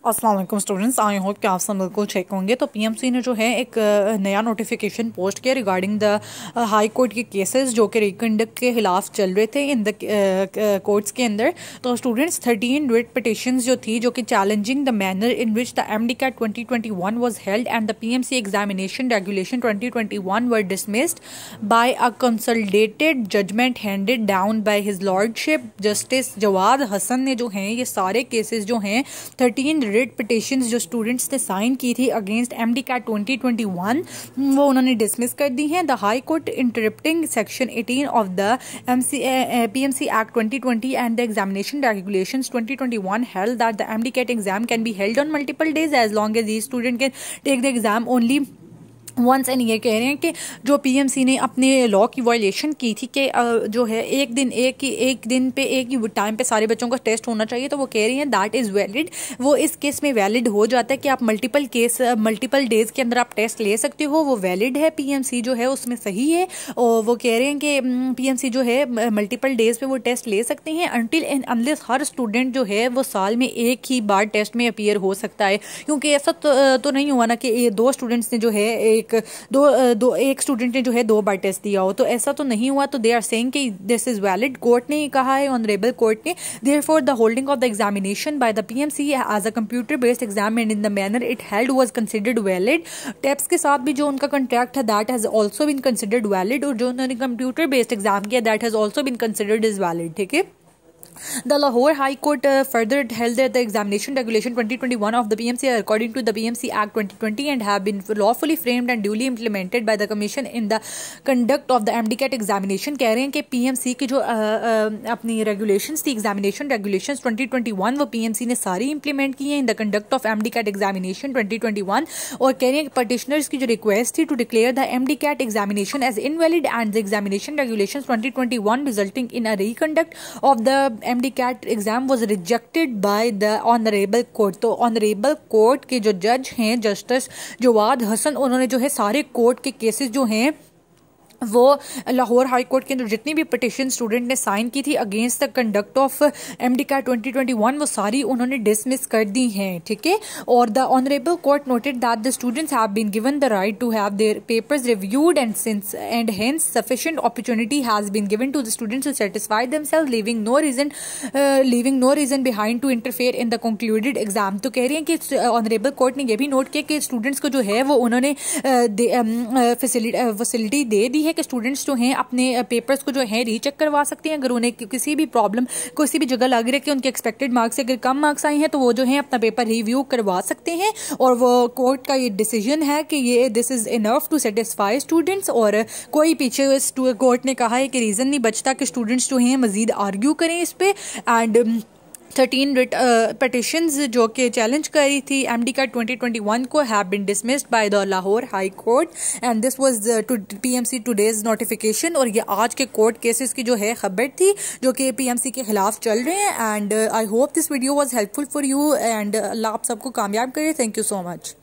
अस्सलाम वालेकुम students, I hope कि आप सब बिल्कुल चेक होंगे। तो पीएमसी ने जो है एक नया नोटिफिकेशन पोस्ट किया रिगार्डिंग द हाई कोर्ट के केसेस जो कि रिकंडक्ट के खिलाफ चल रहे थे इन द कोर्ट्स के अंदर। तो स्टूडेंट्स 13 रिट पिटिशंस जो थी जो कि challenging the manner in which the MDCAT 2021 was held and the PMC examination regulation 2021 were dismissed by a consolidated judgment handed down by his lordship justice Jawad Hasan ने जो हैं ये सारे केसेस जो हैं 13 रिट पिटिशंस जो स्टूडेंट्स ने साइन की थी अगेंस्ट MDCAT 2021 वो उन्होंने डिसमिस कर दी हैं। The high court interrupting section 18 of the PMC Act 2020 and the examination regulations 2021 held that the MDCAT exam can be held on multiple days as long as each student can take the exam only once and ये कह रहे हैं कि जो PMC ने अपने law की violation की थी कि जो है एक दिन पे एक ही टाइम पे सारे बच्चों का टेस्ट होना चाहिए, तो वो कह रही हैं दैट इज़ वैलिड। वो इस केस में वैलिड हो जाता है कि आप मल्टीपल डेज के अंदर आप टेस्ट ले सकते हो, वो वैलिड है। पीएमसी जो है उसमें सही है और वो कह रहे हैं कि पीएमसी जो है मल्टीपल डेज पे वो टेस्ट ले सकते हैं until and unless her student जो है वो साल में एक ही बार टेस्ट में अपीयर हो सकता है। क्योंकि ऐसा तो नहीं हुआ ना कि दो स्टूडेंट्स ने जो है एक स्टूडेंट ने जो है 2 बार टेस्ट दिया हो, तो ऐसा तो नहीं हुआ। तो दे आर सेइंग कि दिस इज वैलिड। कोर्ट ने कहा है, ऑनरेबल कोर्ट ने, therefore the holding of the examination by the PMC as a computer based exam and in the manner it held was considered valid. TEPS के साथ भी जो उनका कॉन्ट्रैक्ट है that has also been considered valid, और जो उन्होंने computer based exam किया that has also been considered is valid. ठीक है। The Lahore High Court further held that the examination regulation 2021 of the PMC are according to the PMC Act 2020 and have been lawfully framed and duly implemented by the Commission in the conduct of the MDCAT examination। कह रहे हैं कि PMC की जो अपनी regulations थी, examination regulations 2021, वो PMC ने सारी implement की हैं in the conduct of MDCAT examination 2021। और कह रहे हैं कि petitioners की जो request थी to declare the MDCAT examination as invalid and the examination regulations 2021 resulting in a reconduct of the MDCAT exam was rejected by the honourable court. तो honourable court के जो जज हैं जस्टिस जवाद हसन, उन्होंने जो है सारे कोर्ट के केसेस जो हैं वो लाहौर हाई कोर्ट के अंदर जितनी भी पिटिशन स्टूडेंट ने साइन की थी against the conduct of MDCAT 2021 वो सारी उन्होंने डिसमिस कर दी हैं। ठीक है। और the honourable court noted that the students have been given the right to have their papers reviewed and hence sufficient opportunity has been given to the students to satisfy themselves leaving no reason behind to interfere in the concluded exam. तो कह रही हैं कि honourable court ने यह भी note किया कि स्टूडेंट्स को जो है वो उन्होंने फैसिलिटी दे दी कि स्टूडेंट्स जो हैं अपने पेपर्स को जो है रीचेक करवा सकते हैं। अगर उन्हें किसी भी प्रॉब्लम किसी भी जगह लग रही है कि उनके एक्सपेक्टेड मार्क्स से अगर कम मार्क्स आए हैं तो वो जो है अपना पेपर रिव्यू करवा सकते हैं। और वो कोर्ट का ये डिसीजन है कि ये this is enough to satisfy students. और कोई पीछे कोर्ट ने कहा है कि रीज़न नहीं बचता कि स्टूडेंट्स जो हैं मजीद आर्ग्यू करें इस पे। एंड 13 रिट पिटिशंस जो कि चैलेंज करी थी MDCAT 2021 को have been dismissed by the Lahore high court and this was to PMC today's notification. और ये आज के कोर्ट केसेस की जो है खबर थी जो कि PMC के खिलाफ चल रहे हैं। And I hope this video was helpful for you and Allah आप सबको कामयाब करे। Thank you so much.